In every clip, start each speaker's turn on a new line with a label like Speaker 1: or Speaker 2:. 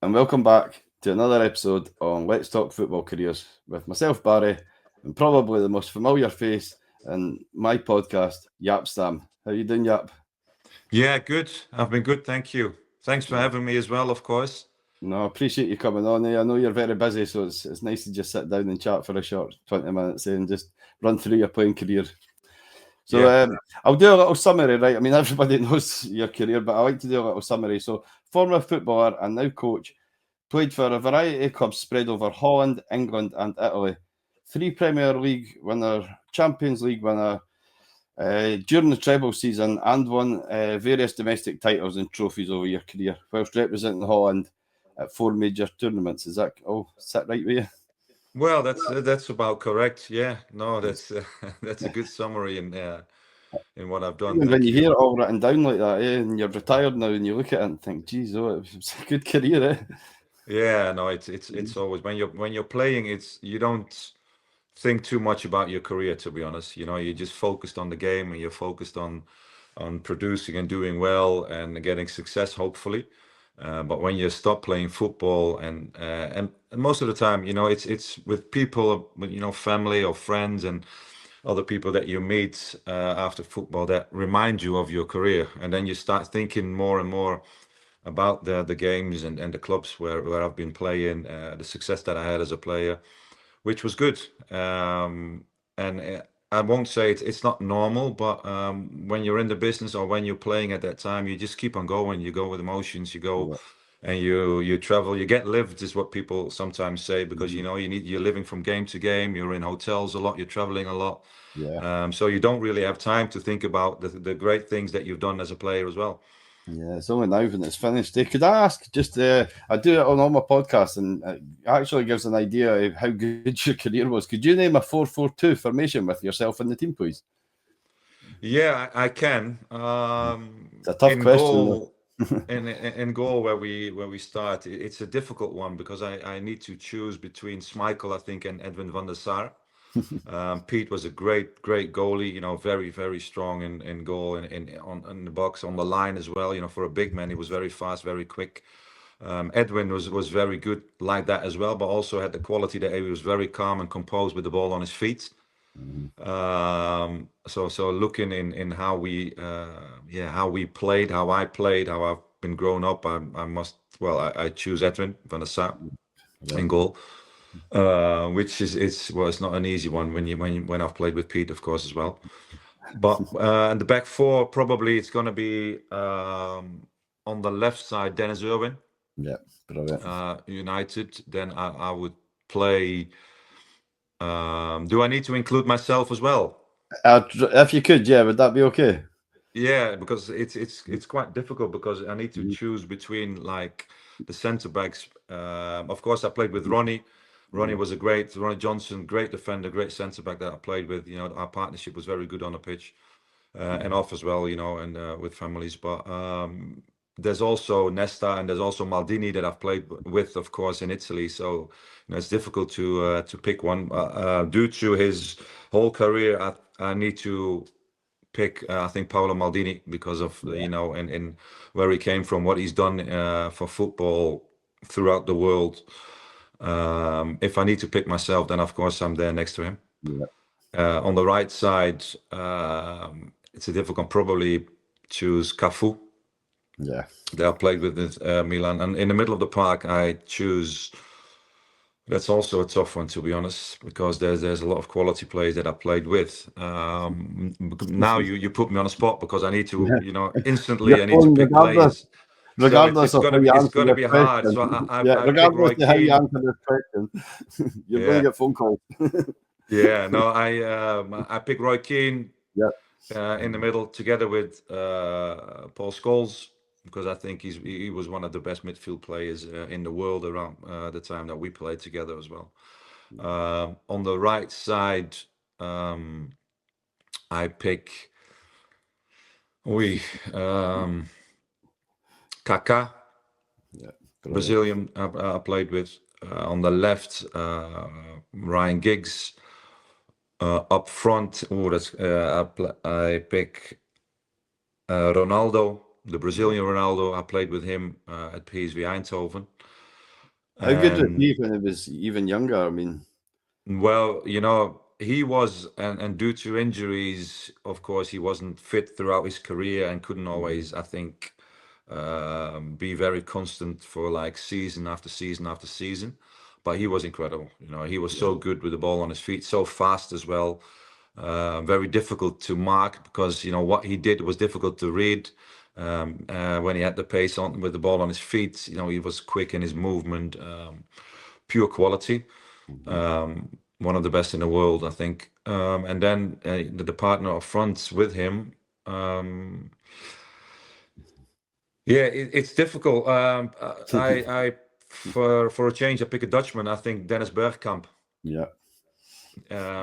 Speaker 1: and welcome back to another episode on Let's Talk Football Careers with myself, Barry, and probably the most familiar face in my podcast, Jaap Stam. How you doing, Jaap?
Speaker 2: Yeah, good. I've been good, thank you. Thanks for
Speaker 1: Yeah.
Speaker 2: having me as well, of course.
Speaker 1: No, I appreciate you coming on. I know you're very busy, so it's nice to just sit down and chat for a short 20 minutes and just run through your playing career. So
Speaker 2: Yeah.
Speaker 1: I'll do a little summary, right? I mean, everybody knows your career, but I like to do a little summary. So, former footballer and now coach, played for a variety of clubs spread over Holland, England, and Italy. 3 Premier League winner, Champions League winner during the treble season, and won various domestic titles and trophies over your career, whilst representing Holland at 4 major tournaments. Is that all sit right with you?
Speaker 2: Well, that's about correct. Yeah. No, that's that's a good summary in what I've done.
Speaker 1: Even when
Speaker 2: Thank
Speaker 1: you
Speaker 2: you.
Speaker 1: hear it all written down like that, and you're retired now, and you look at it and think, geez, oh, it was a good career,
Speaker 2: Yeah, no, it's always when you're playing, it's you don't think too much about your career, to be honest. You're just focused on the game and you're focused on producing and doing well and getting success, hopefully. But when you stop playing football and most of the time, it's with people, with family or friends and other people that you meet after football that remind you of your career, and then you start thinking more and more about the games and the clubs where I've been playing, the success that I had as a player, which was good. And I won't say it's not normal, but when you're in the business or when you're playing at that time, you just keep on going. You go with emotions. You go
Speaker 1: Yeah.
Speaker 2: and you travel. You get lived, is what people sometimes say, because you're living from game to game. You're in hotels a lot. You're traveling a lot.
Speaker 1: Yeah.
Speaker 2: So you don't really have time to think about the great things that you've done as a player as well.
Speaker 1: Yeah, it's only now when it's finished. Could I ask, just I do it on all my podcasts, and it actually gives an idea of how good your career was. Could you name a 4-4-2 formation with yourself in the team, please?
Speaker 2: Yeah, I can.
Speaker 1: It's a tough
Speaker 2: In
Speaker 1: question, though.
Speaker 2: goal, in goal where we start, it's a difficult one because I need to choose between Schmeichel, I think, and Edwin van der Sar. Pete was a great goalie, very, very strong in goal and in the box, on the line as well. For a big man, he was very fast, very quick. Edwin was very good like that as well, but also had the quality that he was very calm and composed with the ball on his feet.
Speaker 1: Mhm.
Speaker 2: So looking in how we played, how I played, how I've been grown up, I choose Edwin van der Sar
Speaker 1: Yeah.
Speaker 2: in goal, which it's not an easy one when I've played with Pete, of course, as well. But and the back four, probably it's gonna be on the left side, Dennis Irwin,
Speaker 1: Yeah. Brilliant.
Speaker 2: United. Then I would play. Do I need to include myself as well?
Speaker 1: If you could, yeah, would that be okay?
Speaker 2: Yeah, because it's quite difficult because I need to
Speaker 1: Mhm.
Speaker 2: choose between like the centre backs. Of course, I played with Ronnie. Ronnie
Speaker 1: Yeah.
Speaker 2: was Ronnie Johnson, great defender, great centre back that I played with. Our partnership was very good on the pitch and
Speaker 1: Mhm.
Speaker 2: off as well. And with families. But there's also Nesta and there's also Maldini that I've played with, of course, in Italy. So it's difficult to pick one. Due to his whole career, I need to pick, I think, Paolo Maldini because of
Speaker 1: Yeah.
Speaker 2: and where he came from, what he's done for football throughout the world. If I need to pick myself, then of course I'm there next to him.
Speaker 1: Yeah.
Speaker 2: On the right side, it's a difficult. Probably choose Cafu
Speaker 1: Yeah.
Speaker 2: that I played with Milan, and in the middle of the park I choose. That's also a tough one, to be honest, because there's a lot of quality players that I played with. Now you put me on a spot because I need to,
Speaker 1: Yeah. You're
Speaker 2: instantly I need to
Speaker 1: going
Speaker 2: pick
Speaker 1: regardless,
Speaker 2: players. So it's
Speaker 1: regardless
Speaker 2: it's
Speaker 1: of how
Speaker 2: gonna be
Speaker 1: you
Speaker 2: it's
Speaker 1: answer
Speaker 2: gonna
Speaker 1: this
Speaker 2: be hard.
Speaker 1: question.
Speaker 2: So
Speaker 1: Yeah,
Speaker 2: I pick
Speaker 1: regardless
Speaker 2: Roy
Speaker 1: of how you
Speaker 2: Keane.
Speaker 1: answer this question, you're going to
Speaker 2: Yeah,
Speaker 1: get phone calls.
Speaker 2: yeah. No, I pick Roy Keane
Speaker 1: Yeah.
Speaker 2: in the middle together with Paul Scholes because I think he was one of the best midfield players in the world around the time that we played together as well. On the right side, um, I pick we Kaká,
Speaker 1: Yeah. Brilliant.
Speaker 2: Brazilian I played with. On the left, Ryan Giggs. Up front, I pick Ronaldo, the
Speaker 1: Yeah.
Speaker 2: Brazilian Ronaldo. I played with him at PSV Eindhoven.
Speaker 1: How good was
Speaker 2: And
Speaker 1: he when he was even younger? I mean,
Speaker 2: well, you know, he was, and due to injuries, of course, he wasn't fit throughout his career and couldn't always, I think, be very constant for like season after season after season. But he was incredible. You know, he was
Speaker 1: yeah,
Speaker 2: so good with the ball on his feet, so fast as well. Very difficult to mark because you know what he did was difficult to read. When he had the pace on with the ball on his feet, you know, he was quick in his movement, pure quality.
Speaker 1: mhm,
Speaker 2: One of the best in the world, I think. And then the partner up front with him. Um, yeah, it's difficult. For a change, I pick a Dutchman. I think Dennis Bergkamp.
Speaker 1: yeah,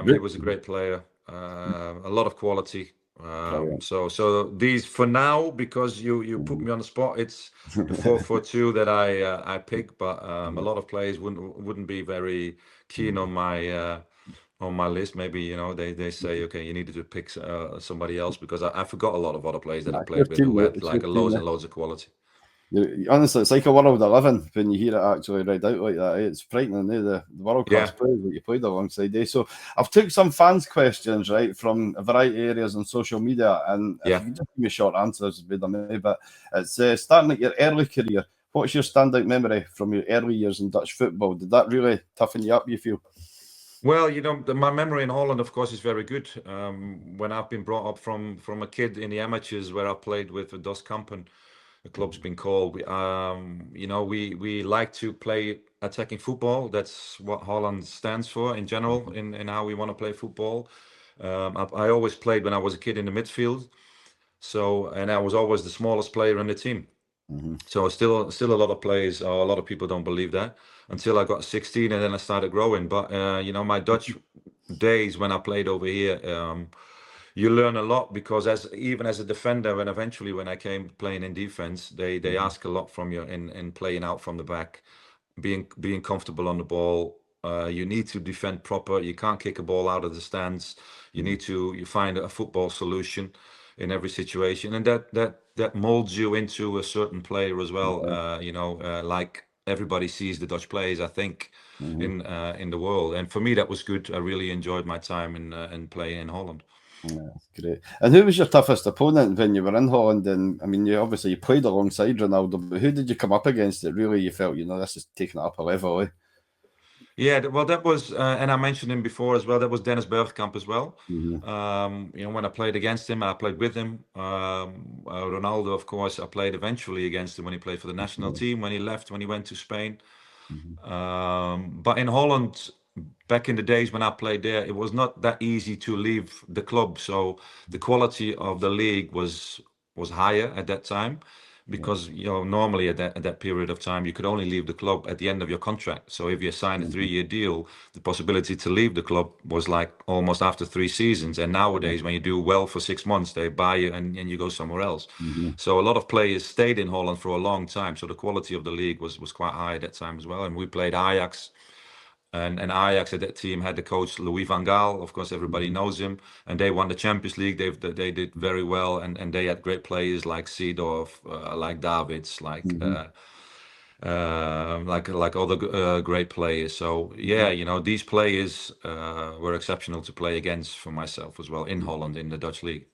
Speaker 2: He was a great player, a lot of quality.
Speaker 1: brilliant.
Speaker 2: So these for now, because you put
Speaker 1: Mhm.
Speaker 2: me on the spot, it's the 4-4-2 that I pick. But a lot of players wouldn't be very keen on my list. Maybe you know they say okay, you needed to pick somebody else because I forgot a lot of other players that I
Speaker 1: Nah, it's your
Speaker 2: played with
Speaker 1: team,
Speaker 2: who
Speaker 1: mate.
Speaker 2: had
Speaker 1: It's your
Speaker 2: like
Speaker 1: team,
Speaker 2: loads
Speaker 1: mate.
Speaker 2: and loads of quality.
Speaker 1: Honestly, it's like a world of living when you hear it actually read out like that. It's frightening, the world class
Speaker 2: Yeah,
Speaker 1: players that you played alongside. So I've took some fans' questions right from a variety of areas on social media, and if
Speaker 2: yeah.
Speaker 1: you can just give me short answers, would be amazing. But it's starting at your early career. What's your standout memory from your early years in Dutch football? Did that really toughen you up? You feel?
Speaker 2: Well, you know, my memory in Holland, of course, is very good. When I've been brought up from a kid in the amateurs, where I played with the DOS Kampen, the club's been called. You know, we like to play attacking football. That's what Holland stands for in general in how we want to play football. I always played when I was a kid in the midfield. So, and I was always the smallest player in the team.
Speaker 1: Mm-hmm.
Speaker 2: So still a lot of players, or a lot of people don't believe that until I got 16 and then I started growing. But you know, my Dutch days when I played over here, you learn a lot because even as a defender, and eventually when I came playing in defense, they ask a lot from you in playing out from the back, being comfortable on the ball. You need to defend proper. You can't kick a ball out of the stands. You find a football solution in every situation, and that molds you into a certain player as well.
Speaker 1: Yeah.
Speaker 2: You know, like everybody sees the Dutch players, I think,
Speaker 1: Mm-hmm.
Speaker 2: in the world. And for me, that was good. I really enjoyed my time in playing in Holland.
Speaker 1: Yeah, great. And who was your toughest opponent when you were in Holland? And I mean, you played alongside Ronaldo, but who did you come up against that really you felt, this is taking it up a level? Eh?
Speaker 2: Yeah, well, that was, and I mentioned him before as well. That was Dennis Bergkamp as well.
Speaker 1: Mm-hmm.
Speaker 2: You know, when I played against him, I played with him. Ronaldo, of course, I played eventually against him when he played for the national team, when he left, when he went to Spain.
Speaker 1: Mm-hmm.
Speaker 2: But in Holland, back in the days when I played there, it was not that easy to leave the club. So the quality of the league was higher at that time
Speaker 1: Yeah.
Speaker 2: because you know normally at that period of time you could only leave the club at the end of your contract. So if you signed a
Speaker 1: Mm-hmm.
Speaker 2: 3-year deal, the possibility to leave the club was like almost after 3 seasons. And nowadays, when you do well for 6 months, they buy you and you go somewhere else.
Speaker 1: Mm-hmm.
Speaker 2: So a lot of players stayed in Holland for a long time. So the quality of the league was quite high at that time as well. And we played Ajax. And Ajax at that team had the coach Louis van Gaal. Of course, everybody
Speaker 1: Mm-hmm.
Speaker 2: knows him, and they won the Champions League. They did very well, and they had great players like Seedorf, like Davids,
Speaker 1: Mm-hmm.
Speaker 2: like other great players. So yeah, you know these players were exceptional to play against for myself as well in Holland in the Dutch league.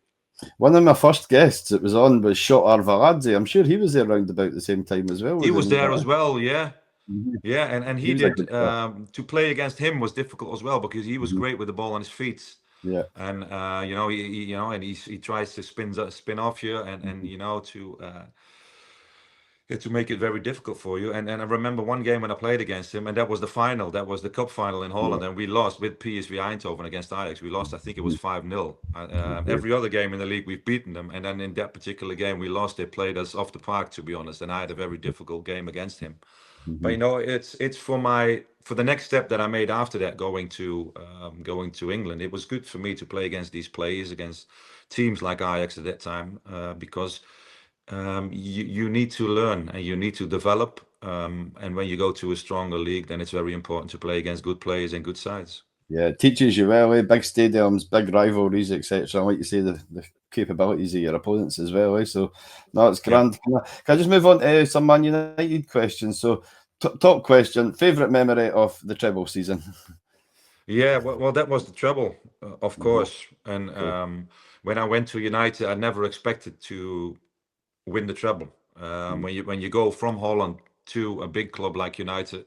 Speaker 1: One of my first guests that was on was Shot Arveladze. I'm sure he was there around about the same time as well,
Speaker 2: He
Speaker 1: wasn't
Speaker 2: was
Speaker 1: he?
Speaker 2: there as well, yeah.
Speaker 1: Mm-hmm.
Speaker 2: Yeah, and
Speaker 1: He
Speaker 2: he
Speaker 1: was a
Speaker 2: did
Speaker 1: good player.
Speaker 2: to play against him was difficult as well because he was
Speaker 1: Mm-hmm.
Speaker 2: great with the ball on his feet.
Speaker 1: Yeah.
Speaker 2: And you know you know and he tries to spin off you and
Speaker 1: Mm-hmm.
Speaker 2: you know to make it very difficult for you. And I remember one game when I played against him, and that was the final. That was the cup final in
Speaker 1: Yeah.
Speaker 2: Holland, and we lost with PSV Eindhoven against Ajax. We lost, I think it was
Speaker 1: Mm-hmm.
Speaker 2: 5-0.
Speaker 1: Okay.
Speaker 2: Every other game in the league we've beaten them, and then in that particular game we lost. They played us off the park, to be honest, and I had a very difficult game against him. But
Speaker 1: Mm-hmm.
Speaker 2: you know, it's for the next step that I made after that, going to England. It was good for me to play against these players, against teams like Ajax at that time, because you need to learn and you need to develop. And when you go to a stronger league, then it's very important to play against good players and good sides.
Speaker 1: Yeah, it teaches you well, eh? Big stadiums, big rivalries, etc. Like you say, the capabilities of your opponents as well. Eh? So, no, it's
Speaker 2: Yeah.
Speaker 1: grand. Can I just move on to some Man United questions? So, top question: favorite memory of the treble season?
Speaker 2: Yeah, well, that was the trouble, of course. And
Speaker 1: Cool.
Speaker 2: when I went to United, I never expected to win the treble. When you go from Holland to a big club like United,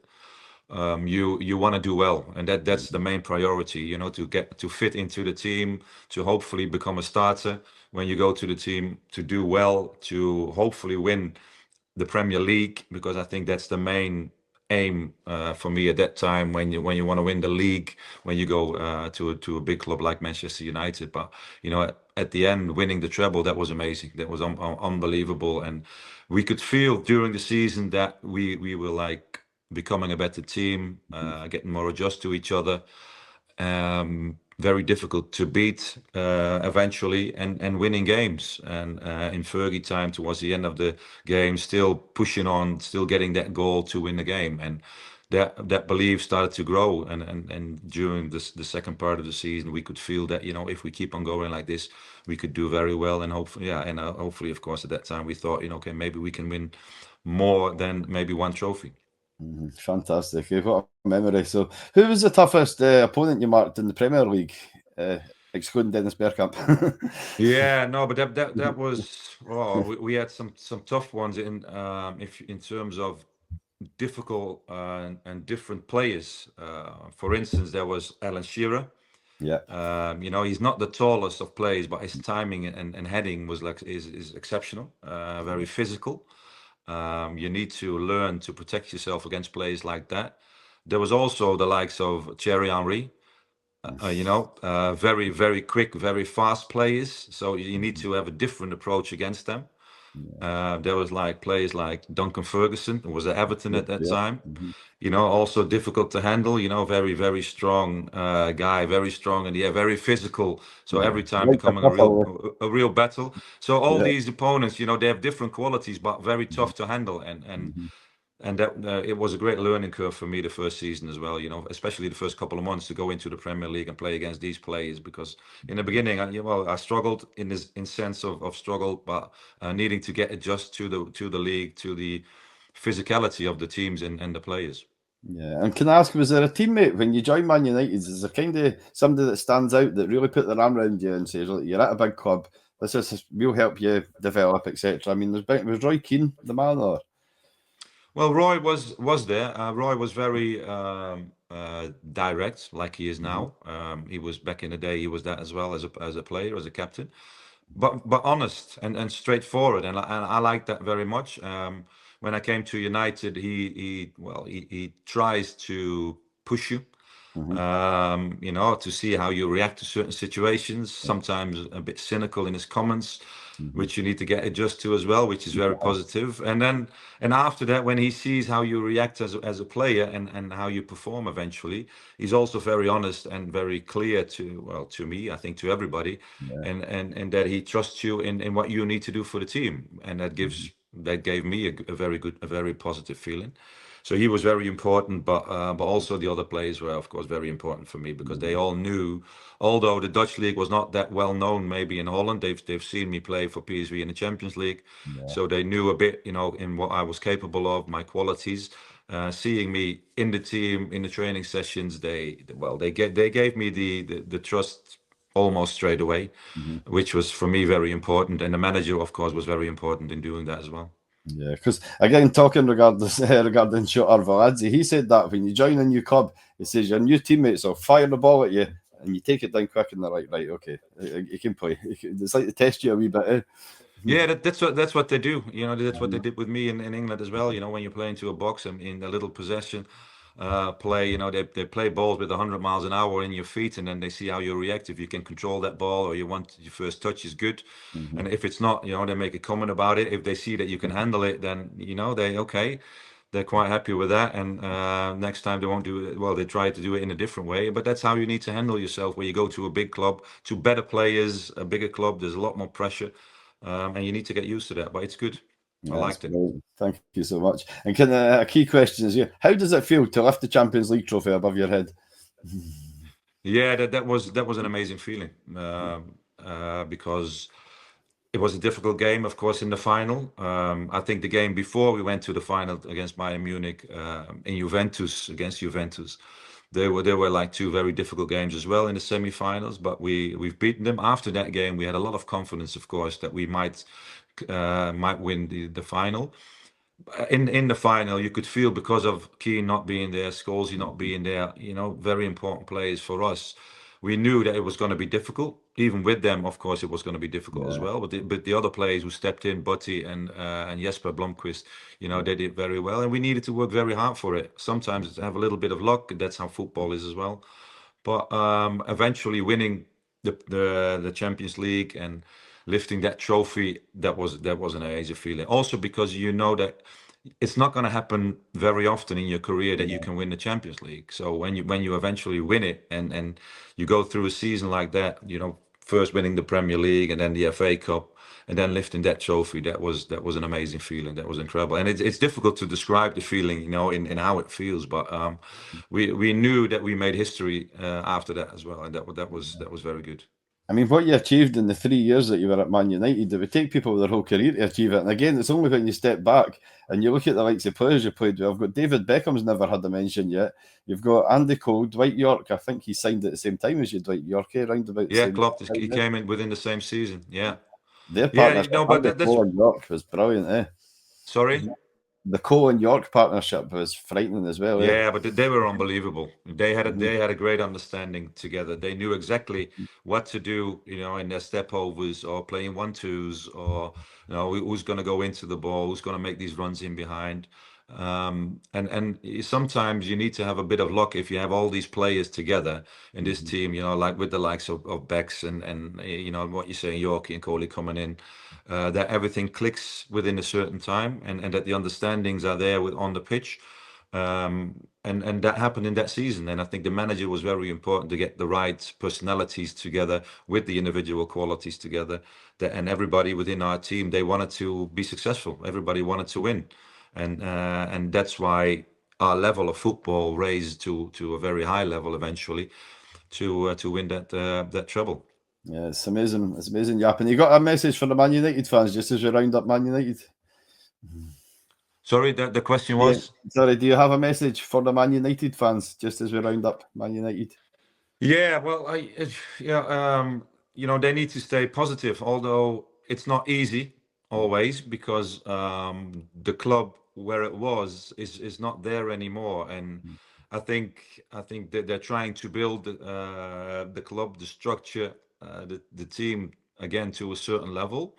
Speaker 2: you want to do well, and that's the main priority. You know, to get to fit into the team, to hopefully become a starter when you go to the team, to do well, to hopefully win the Premier League, because I think that's the main aim for me at that time, when you want to win the league, when you go to a big club like Manchester United. But you know, at the end, winning the treble, that was amazing. That was unbelievable, and we could feel during the season that we were like becoming a better team, getting more adjust to each other. Very difficult to beat eventually, and winning games. And in Fergie time, towards the end of the game, still pushing on, still getting that goal to win the game. And that belief started to grow. And during the second part of the season, we could feel that, you know, if we keep on going like this, we could do very well. And hopefully, yeah, and hopefully, of course, at that time, we thought, you know, okay, maybe we can win more than maybe one trophy.
Speaker 1: Fantastic. What a memory. So, who was the toughest opponent you marked in the Premier League, excluding Dennis Bergkamp?
Speaker 2: Yeah, no, but that was, oh, we had some tough ones in, if in terms of difficult and different players. For instance, there was Alan Shearer.
Speaker 1: Yeah.
Speaker 2: You know, he's not the tallest of players, but his timing and heading was like is exceptional. Very physical. You need to learn to protect yourself against players like that. There was also the likes of Thierry Henry. You know, very, very quick, very fast players. So you need to have a different approach against them. There was like players like Duncan Ferguson, who was at Everton at that
Speaker 1: Yeah.
Speaker 2: time. You know, also difficult to handle. You know, very, very strong guy, very strong, and yeah, very physical. So every time
Speaker 1: Like a
Speaker 2: becoming
Speaker 1: couple.
Speaker 2: a real battle. So all
Speaker 1: Yeah.
Speaker 2: these opponents, you know, they have different qualities, but very tough to handle. And that it was a great learning curve for me the first season as well, you know, especially the first couple of months to go into the Premier League and play against these players. Because in the beginning, I struggled in sense of struggle, but needing to get adjust to the league, to the physicality of the teams and the players.
Speaker 1: Yeah. And can I ask, was there a teammate when you joined Man United? Is there kind of somebody that stands out that really put their arm around you and says, "Look, you're at a big club. We'll help you develop, etc." I mean, was Roy Keane the man, or?
Speaker 2: Well, Roy was there. Roy was very direct, like he is now. He was back in the day. He was that as well, as a player, as a captain, but honest and straightforward, and I like that very much. When I came to United, he tries to push you, you know, to see how you react to certain situations. Sometimes a bit cynical in his comments, which you need to get adjust to as well, which is very positive. And after that, when he sees how you react as a player, and how you perform eventually, he's also very honest and very clear to me, I think to everybody, and that he trusts you in what you need to do for the team, and that gave me a very good, a very positive feeling. So he was very important, but also the other players were, of course, very important for me, because they all knew, although the Dutch league was not that well known, maybe in Holland, they've seen me play for PSV in the Champions League, so they knew a bit, you know, in what I was capable of, my qualities. Seeing me in the team, in the training sessions, they gave me the trust almost straight away, which was for me very important, and the manager, of course, was very important in doing that as well.
Speaker 1: Yeah, because again, talking regarding Shooter Valadze, he said that when you join a new club, he says your new teammates will fire the ball at you and you take it down quick, and they're like, right, okay, you can play. It's like to test you a wee bit. Eh?
Speaker 2: Yeah, that's what they do. You know, that's what they did with me in England as well. You know, when you play into a box and in a little possession play, you know, they play balls with 100 miles an hour in your feet, and then they see how you react. If you can control that ball, or you want your first touch is good, and if it's not, you know, they make a comment about it. If they see that you can handle it, then you know they're quite happy with that. And next time they won't do it. Well, they try to do it in a different way. But that's how you need to handle yourself. When you go to a big club, to better players, a bigger club, there's a lot more pressure. And you need to get used to that, but it's good. I
Speaker 1: Yeah,
Speaker 2: liked it.
Speaker 1: thank you so much. And can a key question is, how does it feel to lift the Champions League trophy above your head?
Speaker 2: Yeah, that was an amazing feeling, because it was a difficult game, of course, in the final. I think the game before we went to the final against Bayern Munich, in Juventus, against Juventus, they were like two very difficult games as well in the semi-finals. But we've beaten them. After that game, we had a lot of confidence, of course, that we might win the final. In the final, you could feel, because of Keane not being there, Scholesy not being there, very important players for us. We knew that it was going to be difficult. Even with them, of course, it was going to be difficult as well. But the other players who stepped in, Butty and Jesper Blomqvist, they did very well, and we needed to work very hard for it. Sometimes it's have a little bit of luck. That's how football is as well. But eventually winning the Champions League and lifting that trophy, that was an amazing feeling. Also because that it's not going to happen very often in your career that you can win the Champions League. So when you eventually win it, and you go through a season like that, first winning the Premier League and then the FA Cup and then lifting that trophy, that was an amazing feeling. That was incredible. And it's difficult to describe the feeling, in how it feels, but we knew that we made history after that as well, and that was very good.
Speaker 1: I mean, what you achieved in the 3 years that you were at Man United, it would take people their whole career to achieve it. And again, it's only when you step back and you look at the likes of players you played with. I've got David Beckham's never had a mention yet. You've got Andy Cole, Dwight York. I think he signed at the same time as you, Dwight York, around about the same
Speaker 2: Klopp.
Speaker 1: time.
Speaker 2: He came in within the same season. Yeah.
Speaker 1: Their partnership,
Speaker 2: but
Speaker 1: Andy Cole and York, was brilliant, eh?
Speaker 2: Sorry?
Speaker 1: The Cole and York partnership was frightening as well.
Speaker 2: Yeah, but they were unbelievable. They had a great understanding together. They knew exactly what to do, in their step overs or playing 1-2s, or who's going to go into the ball, who's going to make these runs in behind. And sometimes you need to have a bit of luck if you have all these players together in this team, like with the likes of Becks and what you say, Yorkie and Coley coming in, that everything clicks within a certain time, and that the understandings are there on the pitch. And that happened in that season. And I think the manager was very important to get the right personalities together with the individual qualities together. And everybody within our team, they wanted to be successful. Everybody wanted to win. And that's why our level of football raised to a very high level eventually to win that treble.
Speaker 1: Yeah, it's amazing. It's amazing, Jaap. And you got a message for the Man United fans just as we round up Man United?
Speaker 2: Sorry, the question was?
Speaker 1: Yeah, sorry, do you have a message for the Man United fans just as we round up Man United?
Speaker 2: Yeah, well, they need to stay positive, although it's not easy always, because the club where it was is not there anymore. And I think that they're trying to build the club, the structure, the team again to a certain level.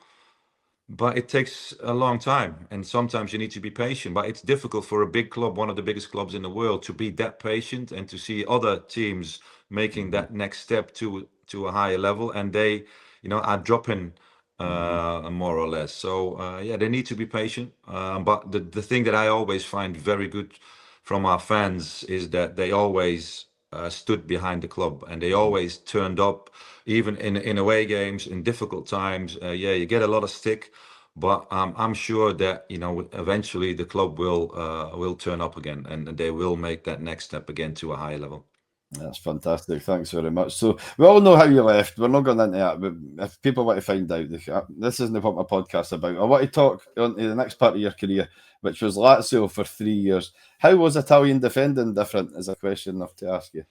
Speaker 2: But it takes a long time, and sometimes you need to be patient. But it's difficult for a big club, one of the biggest clubs in the world, to be that patient and to see other teams making that next step to a higher level, and they, are dropping more or less. So they need to be patient. But the thing that I always find very good from our fans is that they always stood behind the club, and they always turned up, even in away games, in difficult times. You get a lot of stick, but I'm sure that eventually the club will turn up again, and they will make that next step again to a higher level.
Speaker 1: That's fantastic. Thanks very much. So we all know how you left. We're not going into that, but if people want to find out, this isn't what my podcast's about. I want to talk on to the next part of your career, which was Lazio for 3 years. How was Italian defending different, is a question enough to ask you.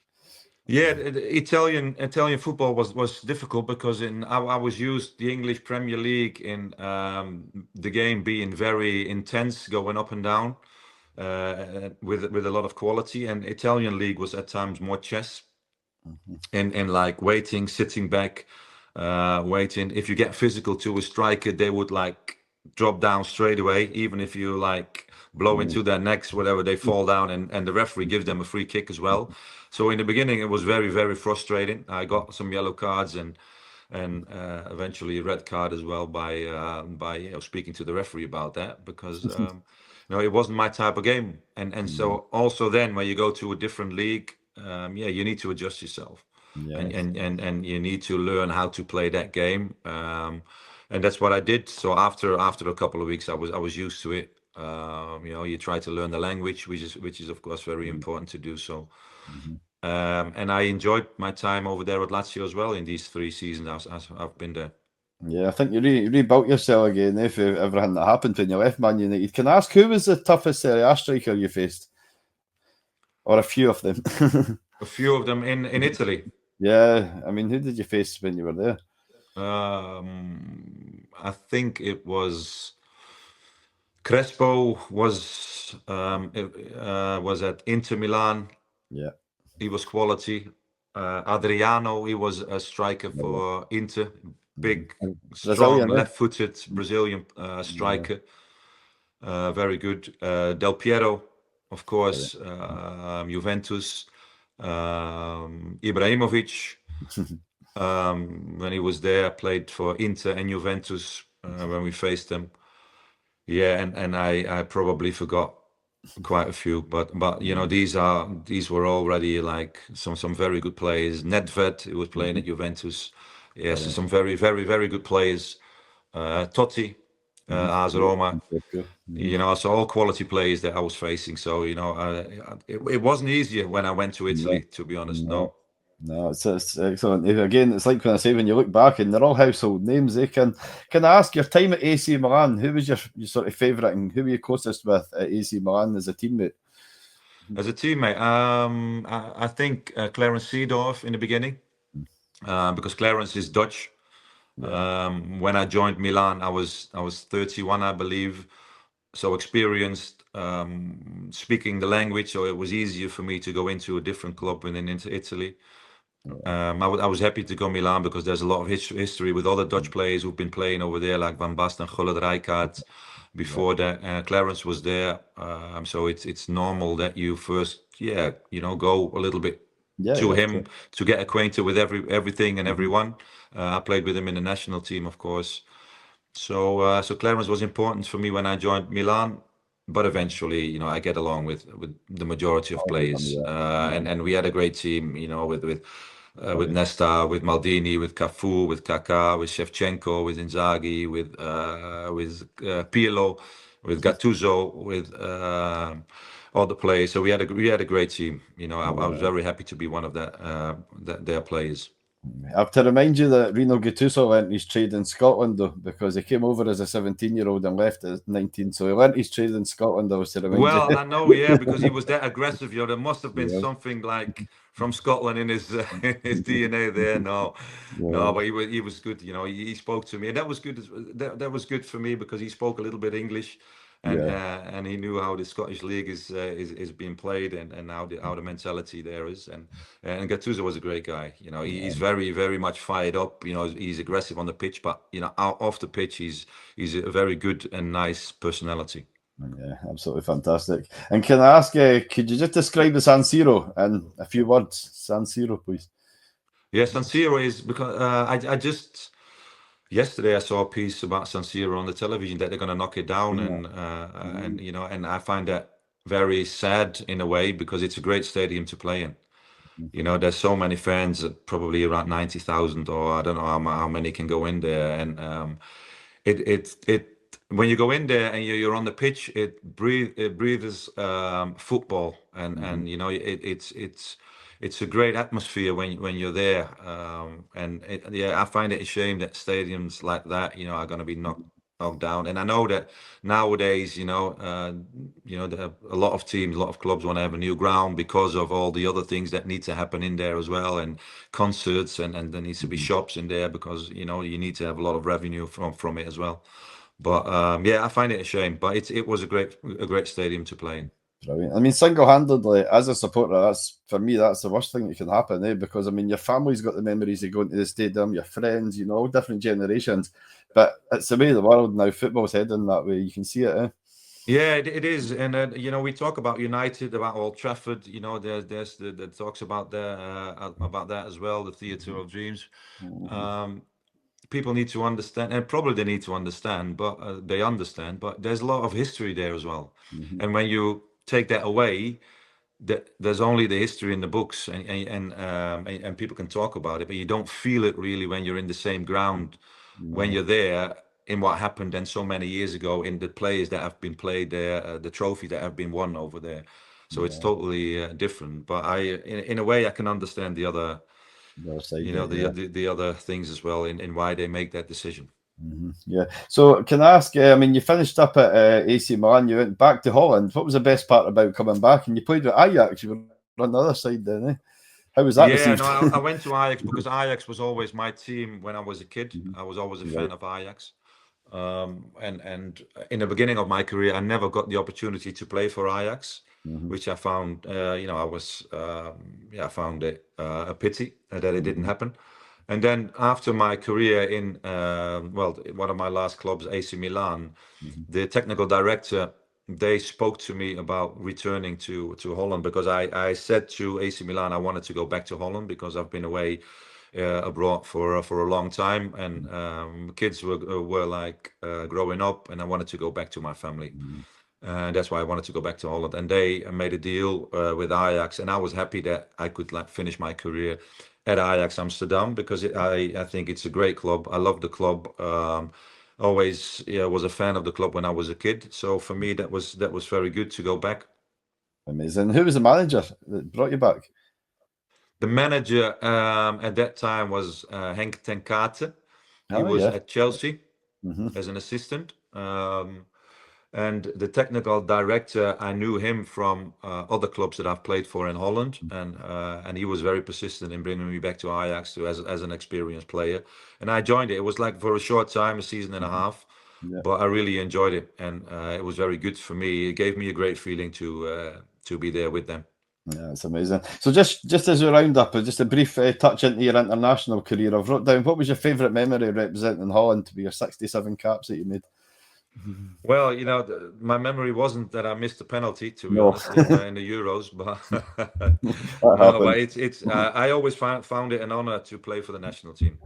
Speaker 2: Yeah, the Italian football was difficult because I was used the English Premier League in the game being very intense, going up and down, with a lot of quality, and Italian league was at times more chess, and like waiting, sitting back, waiting. If you get physical to a striker, they would like drop down straight away, even if you like blow into their necks, whatever, they fall down, and the referee gives them a free kick as well. So in the beginning, it was very, very frustrating. I got some yellow cards and eventually a red card as well by speaking to the referee about that, because it wasn't my type of game. And so also then when you go to a different league, you need to adjust yourself. Yes. And you need to learn how to play that game. And that's what I did. So after a couple of weeks, I was used to it. You try to learn the language, which is of course very important to do so. And I enjoyed my time over there at Lazio as well in these 3 seasons I've been there.
Speaker 1: Yeah, I think you rebuilt yourself again for everything that happened when you left Man United. Can I ask who was the toughest Serie A striker you faced? Or a few of them?
Speaker 2: A few of them in Italy.
Speaker 1: Yeah, I mean, who did you face when you were there?
Speaker 2: I think it was Crespo was at Inter Milan.
Speaker 1: Yeah.
Speaker 2: He was quality. Adriano, he was a striker
Speaker 1: Yeah.
Speaker 2: for Inter. Big, strong,
Speaker 1: Brazilian, eh?
Speaker 2: left-footed Brazilian striker. Very good. Del Piero, of course. Juventus. Ibrahimovic, when he was there, played for Inter and Juventus when we faced them. Yeah, and I probably forgot quite a few, but you know, these were already like some very good players. Nedved, who was playing at Juventus. Yes, so some very very good players. Totti, AS Roma. You know, so all quality players that I was facing. So you know, it wasn't easier when I went to Italy, to be honest. No.
Speaker 1: No, it's excellent. Again, it's like when I say, when you look back and they're all household names. Can I ask your time at AC Milan? Who was your sort of favourite, and who were you closest with at AC Milan as a teammate?
Speaker 2: As a teammate, I think Clarence Seedorf in the beginning, because Clarence is Dutch. When I joined Milan, I was 31, I believe, so experienced, speaking the language, so it was easier for me to go into a different club and then into Italy. I was happy to go Milan because there's a lot of history with other Dutch players who've been playing over there, like Van Basten, Gullit, Rijkaard. Before that, Clarence was there, so it's normal that you first, go a little bit to him to get acquainted with everything and everyone. I played with him in the national team, of course. So Clarence was important for me when I joined Milan, but eventually, you know, I get along with the majority of players, and we had a great team, you know, with Nesta, with Maldini, with Cafu, with Kaká, with Shevchenko, with Inzaghi, with Pirlo, with Gattuso, with all the players. So we had a great team. You know, I was very happy to be one of their players.
Speaker 1: I have to remind you that Rino Gattuso learnt his trade in Scotland, though, because he came over as a 17-year-old and left at 19. So he learnt his trade in Scotland, I was to remind you.
Speaker 2: Well, I know, yeah, because he was that aggressive. You know, there must have been something like from Scotland in his DNA there. No, but he was good. You know, he spoke to me, and that was good. That was good for me because he spoke a little bit English, and he knew how the Scottish league is being played, and how the mentality there is. And Gattuso was a great guy. You know, he's very very much fired up. You know, he's aggressive on the pitch, but you know, off the pitch, he's a very good and nice personality.
Speaker 1: Yeah, absolutely fantastic. And can I ask, could you just describe the San Siro in a few words? San Siro, please.
Speaker 2: Yeah, San Siro is because I just yesterday I saw a piece about San Siro on the television that they're going to knock it down, and you know, and I find that very sad in a way because it's a great stadium to play in. You know, there's so many fans, probably around 90,000, or I don't know how many can go in there, and it when you go in there and you're on the pitch, it breathes football, and you know, it's a great atmosphere when you're there, and I find it a shame that stadiums like that, you know, are going to be knocked down. And I know that nowadays, you know, a lot of teams, a lot of clubs want to have a new ground because of all the other things that need to happen in there as well, and concerts, and there needs to be shops in there because, you know, you need to have a lot of revenue from it as well. But I find it a shame, but it was a great stadium to play in.
Speaker 1: Brilliant. I mean, single-handedly, as a supporter, that's for me, that's the worst thing that can happen, because I mean, your family's got the memories of going to the stadium, your friends, you know, all different generations. But it's the way of the world now. Football's heading that way. You can see it.
Speaker 2: Yeah, it is, and you know, we talk about United, about Old Trafford. You know, there's the talks about that as well, the Theatre of Dreams. People need to understand, and probably they need to understand, but they understand. But there's a lot of history there as well, and when you take that away, there's only the history in the books, and people can talk about it, but you don't feel it really when you're in the same ground, when you're there, in what happened then so many years ago, in the players that have been played there, the trophy that have been won over there. So it's totally different. But in a way, I can understand the other,
Speaker 1: The other side,
Speaker 2: you know, the other things as well in why they make that decision.
Speaker 1: Yeah. So can I ask, I mean, you finished up at AC Milan, you went back to Holland. What was the best part about coming back? And you played with Ajax, you were on the other side then, eh? How was that
Speaker 2: Yeah,
Speaker 1: received?
Speaker 2: no, I went to Ajax because Ajax was always my team when I was a kid. I was always a
Speaker 1: Right.
Speaker 2: fan of Ajax. And in the beginning of my career, I never got the opportunity to play for Ajax, which I found, I found it a pity that it didn't happen. And then after my career in, one of my last clubs, AC Milan, the technical director, they spoke to me about returning to Holland because I said to AC Milan I wanted to go back to Holland because I've been away abroad for a long time, and kids were like growing up, and I wanted to go back to my family. And that's why I wanted to go back to Holland. And they made a deal with Ajax, and I was happy that I could like finish my career at Ajax Amsterdam because I think it's a great club. I love the club. Always, yeah, was a fan of the club when I was a kid. So for me, that was very good to go back.
Speaker 1: Amazing. Who was the manager that brought you back?
Speaker 2: The manager at that time was Henk ten Kate. He
Speaker 1: Oh,
Speaker 2: was
Speaker 1: yeah.
Speaker 2: at Chelsea
Speaker 1: Hmm.
Speaker 2: as an assistant. And the technical director, I knew him from other clubs that I've played for in Holland, and he was very persistent in bringing me back to Ajax as an experienced player. And I joined it. It was like for a short time, a season and a half,
Speaker 1: Yeah.
Speaker 2: but I really enjoyed it, and it was very good for me. It gave me a great feeling to be there with them.
Speaker 1: Yeah, it's amazing. So just as we round up, just a brief touch into your international career. I've wrote down, what was your favourite memory representing Holland to be your 67 caps that you made?
Speaker 2: Well, my memory wasn't that I missed a penalty, to be
Speaker 1: No,
Speaker 2: honest, in the Euros, but
Speaker 1: that
Speaker 2: no, but
Speaker 1: happened.
Speaker 2: it's I always found it an honor to play for the national team.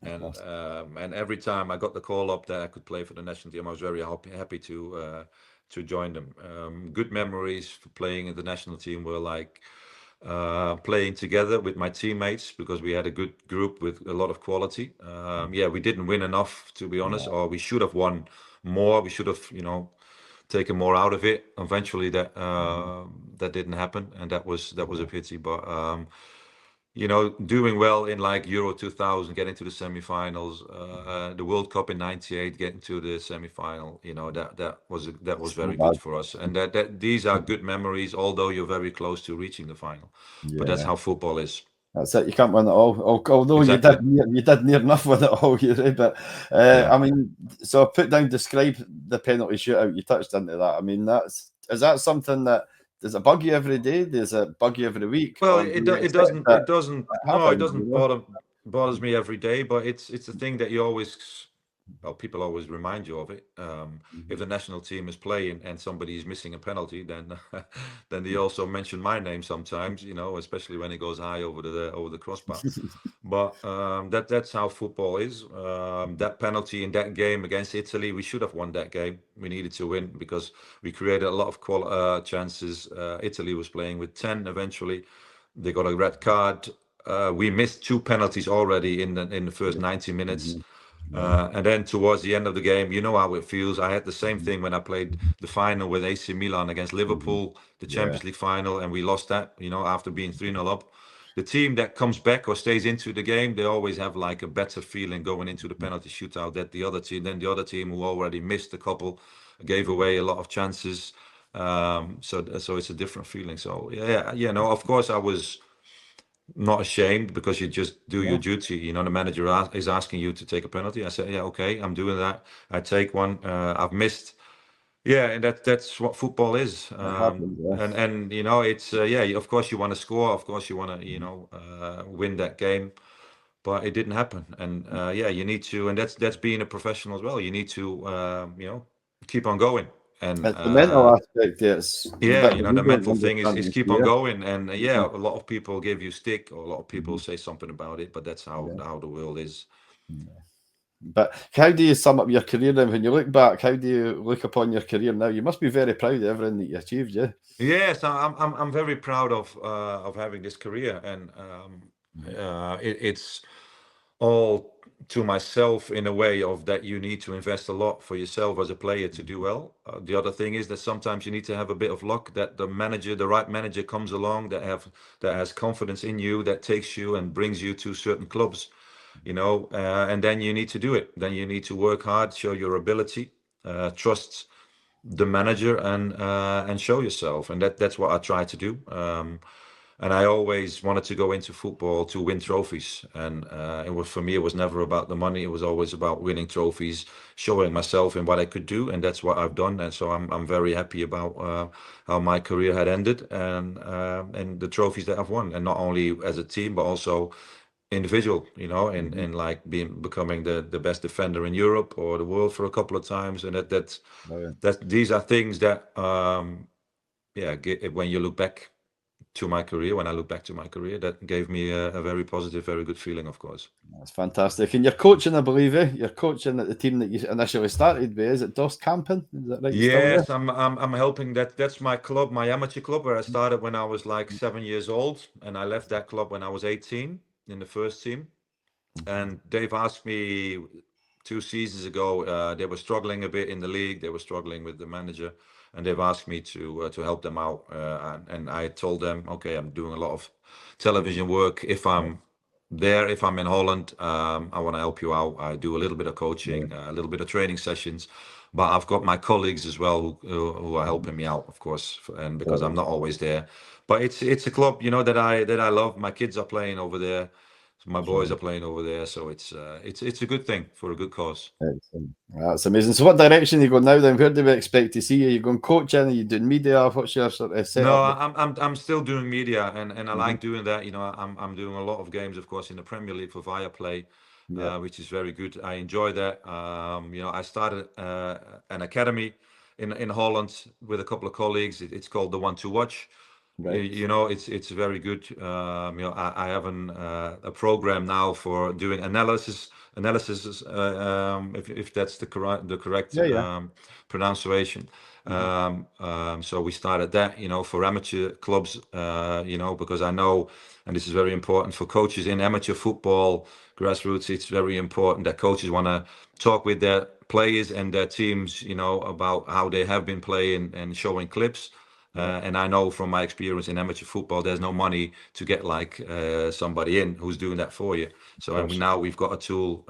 Speaker 2: And every time I got the call up that I could play for the national team, I was very happy to join them. Good memories for playing in the national team were like playing together with my teammates because we had a good group with a lot of quality. Yeah, we didn't win enough, to be honest, or we should have won more. We should have, taken more out of it. Eventually, that didn't happen, and that was a pity. But doing well in like Euro 2000, getting to the semifinals, the World Cup in '98, getting to the semifinal, that was
Speaker 1: It's not
Speaker 2: very good
Speaker 1: bad.
Speaker 2: for us. And that these are good memories, although you're very close to reaching the final. But that's
Speaker 1: Yeah.
Speaker 2: how football is.
Speaker 1: That's it. You can't win it all. Although
Speaker 2: Exactly.
Speaker 1: you did near enough with it all, you right? But
Speaker 2: Yeah.
Speaker 1: I mean, so I put down describe the penalty shootout. You touched into that. I mean, is that something that does it bug you every day? Does it bug you every week,
Speaker 2: Well,
Speaker 1: or do
Speaker 2: it
Speaker 1: you
Speaker 2: do- it
Speaker 1: accept
Speaker 2: doesn't
Speaker 1: that
Speaker 2: it doesn't
Speaker 1: it
Speaker 2: no, it
Speaker 1: happens?
Speaker 2: doesn't bothers me every day, but it's a thing that you always, well, people always remind you of it. If the national team is playing and somebody is missing a penalty, then then they also mention my name sometimes, especially when it goes high over the crossbar. But that's how football is. That penalty in that game against Italy, we should have won that game. We needed to win because we created a lot of chances. Italy was playing with 10 eventually. They got a red card. We missed two penalties already in the first 90 minutes.
Speaker 1: Mhm. Right.
Speaker 2: And then towards the end of the game, you know how it feels. I had the same thing when I played the final with AC Milan against
Speaker 1: Mhm.
Speaker 2: Liverpool, the
Speaker 1: Yeah.
Speaker 2: Champions League final, and we lost that, after being 3-0 up. The team that comes back or stays into the game, they always have like a better feeling going into the penalty shootout that the other team who already missed a couple, gave away a lot of chances. So it's a different feeling. So yeah, no, of course I was not ashamed because you just do your
Speaker 1: No.
Speaker 2: duty. The manager is asking you to take a penalty. I said, yeah, okay, I'm doing that. I take one. I've missed. Yeah, and that's what football is.
Speaker 1: It happens. Yeah.
Speaker 2: And it's yeah. Of course you want to score. Of course you want to win that game, but it didn't happen. And yeah, you need to, and that's being a professional as well. You need to keep on going. And
Speaker 1: It's the mental aspect. It's the
Speaker 2: yeah,
Speaker 1: bit that we
Speaker 2: the
Speaker 1: don't
Speaker 2: mental thing is
Speaker 1: understand.
Speaker 2: keep on
Speaker 1: Yeah.
Speaker 2: going, and yeah,
Speaker 1: Mhm.
Speaker 2: a lot of people give you stick, or a lot of people
Speaker 1: Mhm.
Speaker 2: say something about it, but that's how
Speaker 1: Yeah.
Speaker 2: the world is.
Speaker 1: But how do you sum up your career then? When you look back, how do you look upon your career now? You must be very proud of everything that you achieved, yeah?
Speaker 2: Yes, I'm very proud of having this career, and it's all to myself in a way of that you need to invest a lot for yourself as a player to do well. The other thing is that sometimes you need to have a bit of luck that the right manager comes along that has confidence in you, that takes you and brings you to certain clubs. and then you need to do it. Then you need to work hard, show your ability, trust the manager, and show yourself. And that's what I try to do. And I always wanted to go into football to win trophies. And for me, it was never about the money. It was always about winning trophies, showing myself and what I could do. And that's what I've done. And so I'm very happy about how my career had ended, and the trophies that I've won. And not only as a team, but also individual, and like becoming the best defender in Europe or the world for a couple of times. And these are things that, when you look back to my career, when I look back to my career, that gave me a very positive, very good feeling, of course.
Speaker 1: That's fantastic. And you're coaching, I believe, you're coaching at the team that you initially started with. Is it Dos Campen? Is that right?
Speaker 2: Yes, I'm helping that's my club, my amateur club, where I started when I was like 7 years old, and I left that club when I was 18 in the first team. And they've asked me 2 seasons ago, they were struggling a bit in the league, they were struggling with the manager, and they've asked me to help them out. And I told them, okay, I'm doing a lot of television work. If I'm there, if I'm in Holland, I want to help you out. I do a little bit of coaching, a little bit of training sessions, but I've got my colleagues as well who are helping me out, of course, and because I'm not always there. But it's a club, that I love. My kids are playing over there. My boys are playing over there, so it's a good thing for a good cause.
Speaker 1: That's amazing. So what direction are you going now then? Where do we expect to see you? Are you going coaching? Are you doing media? What's your sort of setup?
Speaker 2: No, I'm still doing media, and I like doing that. I'm doing a lot of games, of course, in the Premier League for Viaplay, which is very good. I enjoy that. I started an academy in Holland with a couple of colleagues. It's called The One to Watch.
Speaker 1: Right.
Speaker 2: It's very good. I have a program now for doing analysis, if that's the correct pronunciation. So we started that, for amateur clubs, because I know, and this is very important for coaches in amateur football, grassroots, it's very important that coaches want to talk with their players and their teams, about how they have been playing and showing clips. And I know from my experience in amateur football, there's no money to get like somebody in who's doing that for you. So now we've got a tool,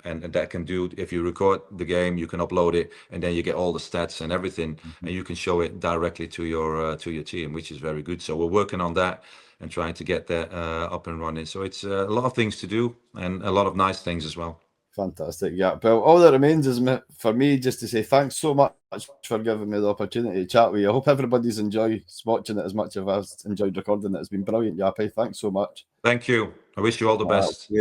Speaker 2: and that can do, if you record the game, you can upload it, and then you get all the stats and everything, and you can show it directly to your team, which is very good. So we're working on that and trying to get that up and running. So it's a lot of things to do, and a lot of nice things as well.
Speaker 1: Fantastic. Yeah. Well, all that remains is for me just to say thanks so much for giving me the opportunity to chat with you. I hope everybody's enjoyed watching it as much as I've enjoyed recording it. It's been brilliant, Jaap. Thanks so much.
Speaker 2: Thank you. I wish you all the best.